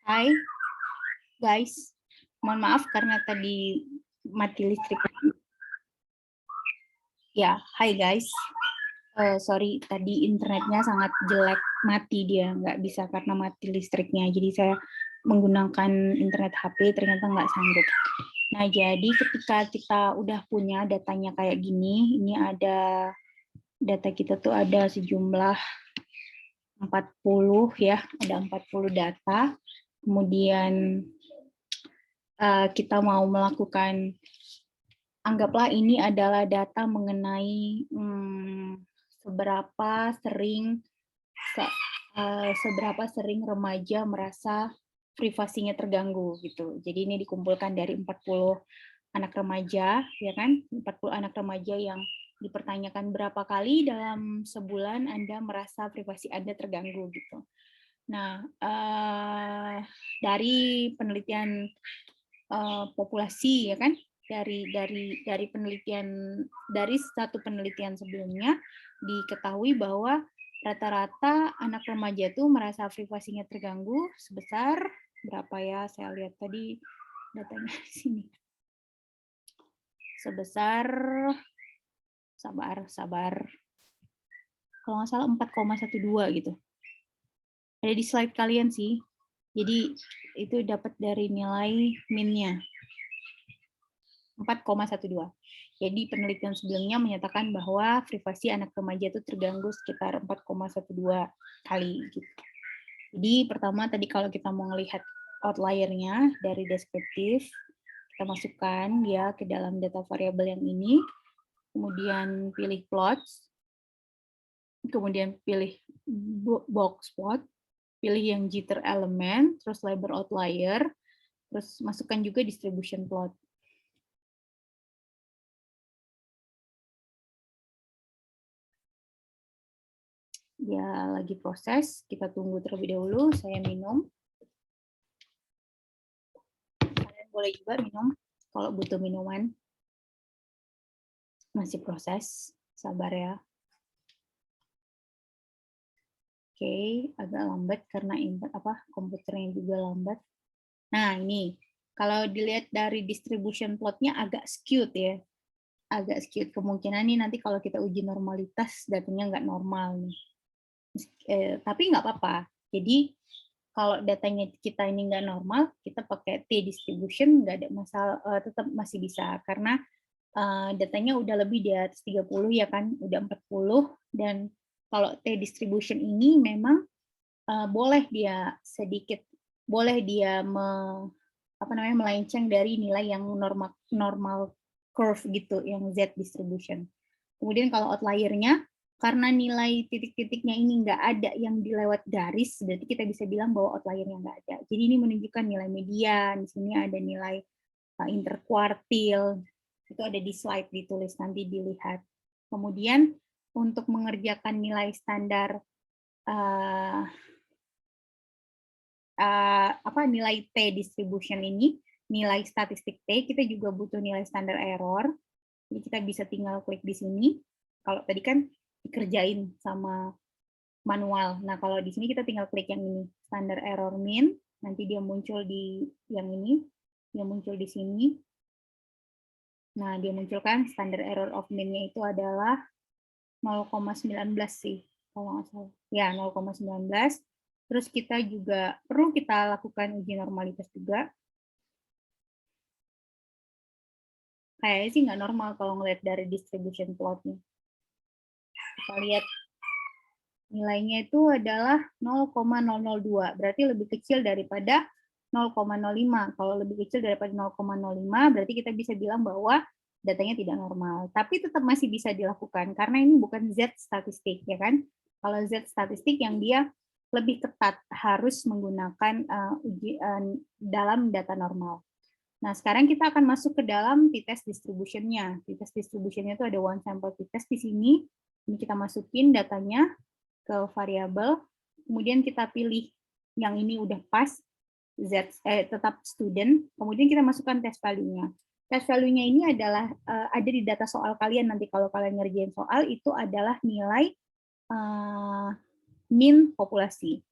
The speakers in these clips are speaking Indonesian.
Hai guys, mohon maaf karena tadi mati listrik. Ya, hai guys. Sorry, tadi internetnya sangat jelek, mati dia, nggak bisa karena mati listriknya. Jadi saya menggunakan internet HP, ternyata nggak sanggup. Nah, jadi ketika kita udah punya datanya kayak gini, ini ada data kita tuh ada sejumlah 40 ya, ada 40 data. Kemudian kita mau melakukan, anggaplah ini adalah data mengenai seberapa sering remaja merasa privasinya terganggu gitu. Jadi ini dikumpulkan dari 40 anak remaja, ya kan? 40 anak remaja yang dipertanyakan berapa kali dalam sebulan Anda merasa privasi Anda terganggu gitu. Nah, dari penelitian populasi ya kan, dari penelitian, dari satu penelitian sebelumnya diketahui bahwa rata-rata anak remaja itu merasa privasinya terganggu sebesar berapa ya, saya lihat tadi datanya di sini, sebesar sabar kalau nggak salah 4,12 gitu, ada di slide kalian sih. Jadi itu dapat dari nilai min-nya 4,12. Jadi penelitian sebelumnya menyatakan bahwa privasi anak remaja itu terganggu sekitar 4,12 kali. Gitu. Jadi pertama tadi kalau kita mau melihat outlier-nya dari deskriptif, kita masukkan dia ke dalam data variabel yang ini, kemudian pilih plots, kemudian pilih box plot, pilih yang jitter element, terus label outlier, terus masukkan juga distribution plot. Ya lagi proses, kita tunggu terlebih dahulu, saya minum. Kalian boleh juga minum kalau butuh minuman. Masih proses, sabar ya. Oke, agak lambat karena komputernya juga lambat. Nah ini, kalau dilihat dari distribution plotnya agak skewed ya. Agak skewed, kemungkinan nih nanti kalau kita uji normalitas datanya nggak normal nih. Tapi nggak apa-apa. Jadi kalau datanya kita ini nggak normal, kita pakai T distribution nggak ada masalah, tetap masih bisa karena datanya udah lebih di atas 30 ya kan, udah 40, dan kalau T distribution ini memang boleh dia sedikit, boleh dia melenceng dari nilai yang normal curve gitu, yang Z distribution. Kemudian kalau outlier-nya, karena nilai titik-titiknya ini nggak ada yang dilewat garis, berarti kita bisa bilang bahwa outlier-nya nggak ada. Jadi ini menunjukkan nilai median, di sini ada nilai interkuartil, itu ada di slide ditulis, nanti dilihat. Kemudian untuk mengerjakan nilai standar nilai T distribution ini, nilai statistik T, kita juga butuh nilai standar error. Jadi kita bisa tinggal klik di sini. Kalau tadi kan dikerjain sama manual. Nah, kalau di sini kita tinggal klik yang ini, standar error min, nanti dia muncul di yang ini, dia muncul di sini. Nah, dia munculkan standar error of min-nya itu adalah 0,19 sih, kalau nggak salah. Ya, 0,19. Terus kita juga perlu kita lakukan uji normalitas juga. Kayaknya sih nggak normal kalau ngeliat dari distribution plotnya. Kita lihat nilainya itu adalah 0,002, berarti lebih kecil daripada 0,05. Kalau lebih kecil daripada 0,05, berarti kita bisa bilang bahwa datanya tidak normal. Tapi tetap masih bisa dilakukan, karena ini bukan Z statistik, ya kan? Kalau Z statistik yang dia lebih ketat, harus menggunakan dalam data normal. Nah, sekarang kita akan masuk ke dalam t-test distribution-nya. T-test distribution-nya itu ada one sample t-test di sini. Ini kita masukin datanya ke variabel, kemudian kita pilih yang ini udah pas, tetap student, kemudian kita masukkan test value-nya. Test value-nya ini adalah ada di data soal kalian, nanti kalau kalian ngerjain soal, itu adalah nilai min populasi.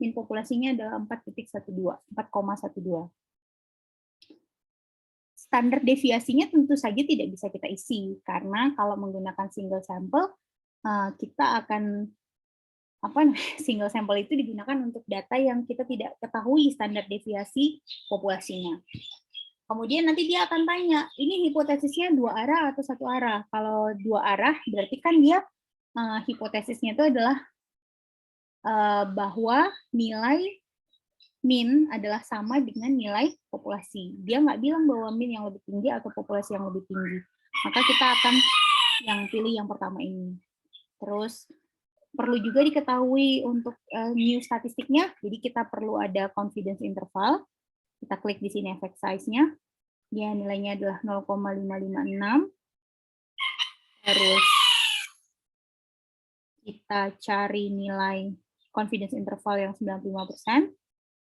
min populasinya adalah 4,12. Standar deviasinya tentu saja tidak bisa kita isi, karena kalau menggunakan single sampel, kita akan single sampel itu digunakan untuk data yang kita tidak ketahui standar deviasi populasinya. Kemudian nanti dia akan tanya, ini hipotesisnya 2 arah atau 1 arah? Kalau 2 arah, berarti kan dia hipotesisnya itu adalah bahwa nilai min adalah sama dengan nilai populasi. Dia nggak bilang bahwa min yang lebih tinggi atau populasi yang lebih tinggi. Maka kita akan yang pilih yang pertama ini. Terus perlu juga diketahui untuk new statistiknya, jadi kita perlu ada confidence interval. Kita klik di sini effect size-nya. Dia nilainya adalah 0,556. Terus kita cari nilai confidence interval yang 95%.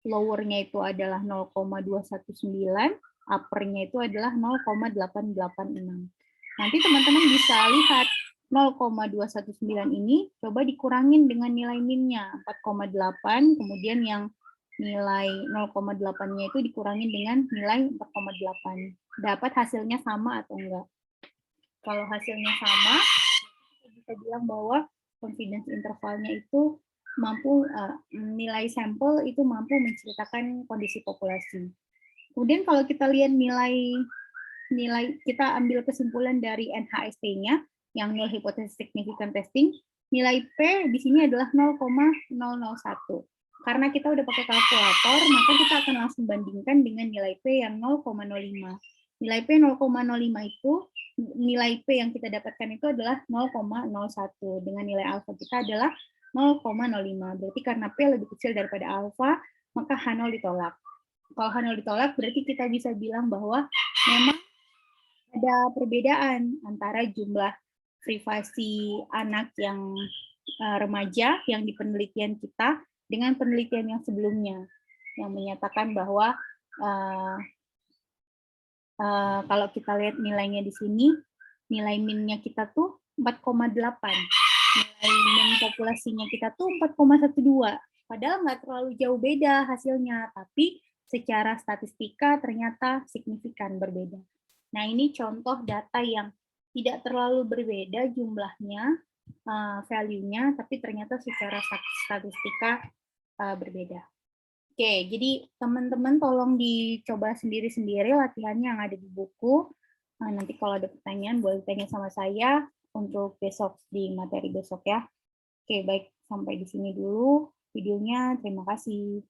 Lower-nya itu adalah 0,219, upper-nya itu adalah 0,886. Nanti teman-teman bisa lihat 0,219 ini coba dikurangin dengan nilai min-nya 4,8, kemudian yang nilai 0,8-nya itu dikurangin dengan nilai 4,8. Dapat hasilnya sama atau enggak? Kalau hasilnya sama, kita bisa bilang bahwa confidence intervalnya itu mampu nilai sampel itu mampu menceritakan kondisi populasi. Kemudian kalau kita lihat nilai kita ambil kesimpulan dari NHST-nya yang null hypothesis significant testing, nilai P di sini adalah 0,001. Karena kita udah pakai kalkulator, maka kita akan langsung bandingkan dengan nilai P yang 0,05. Nilai P 0,05 itu, nilai P yang kita dapatkan itu adalah 0,01. Dengan nilai alfa kita adalah 0,05. Berarti karena P lebih kecil daripada alfa, maka H0 ditolak. Kalau H0 ditolak, berarti kita bisa bilang bahwa memang ada perbedaan antara jumlah privasi anak yang remaja yang di penelitian kita dengan penelitian yang sebelumnya, yang menyatakan bahwa kalau kita lihat nilainya di sini, nilai min-nya kita tuh 4,8. Nilai min populasinya kita tuh 4,12. Padahal nggak terlalu jauh beda hasilnya, tapi secara statistika ternyata signifikan berbeda. Nah, ini contoh data yang tidak terlalu berbeda jumlahnya, value-nya, tapi ternyata secara statistika berbeda. Oke, jadi teman-teman tolong dicoba sendiri-sendiri latihannya yang ada di buku. Nanti kalau ada pertanyaan boleh tanya sama saya untuk besok di materi besok ya. Oke, baik, sampai di sini dulu videonya. Terima kasih.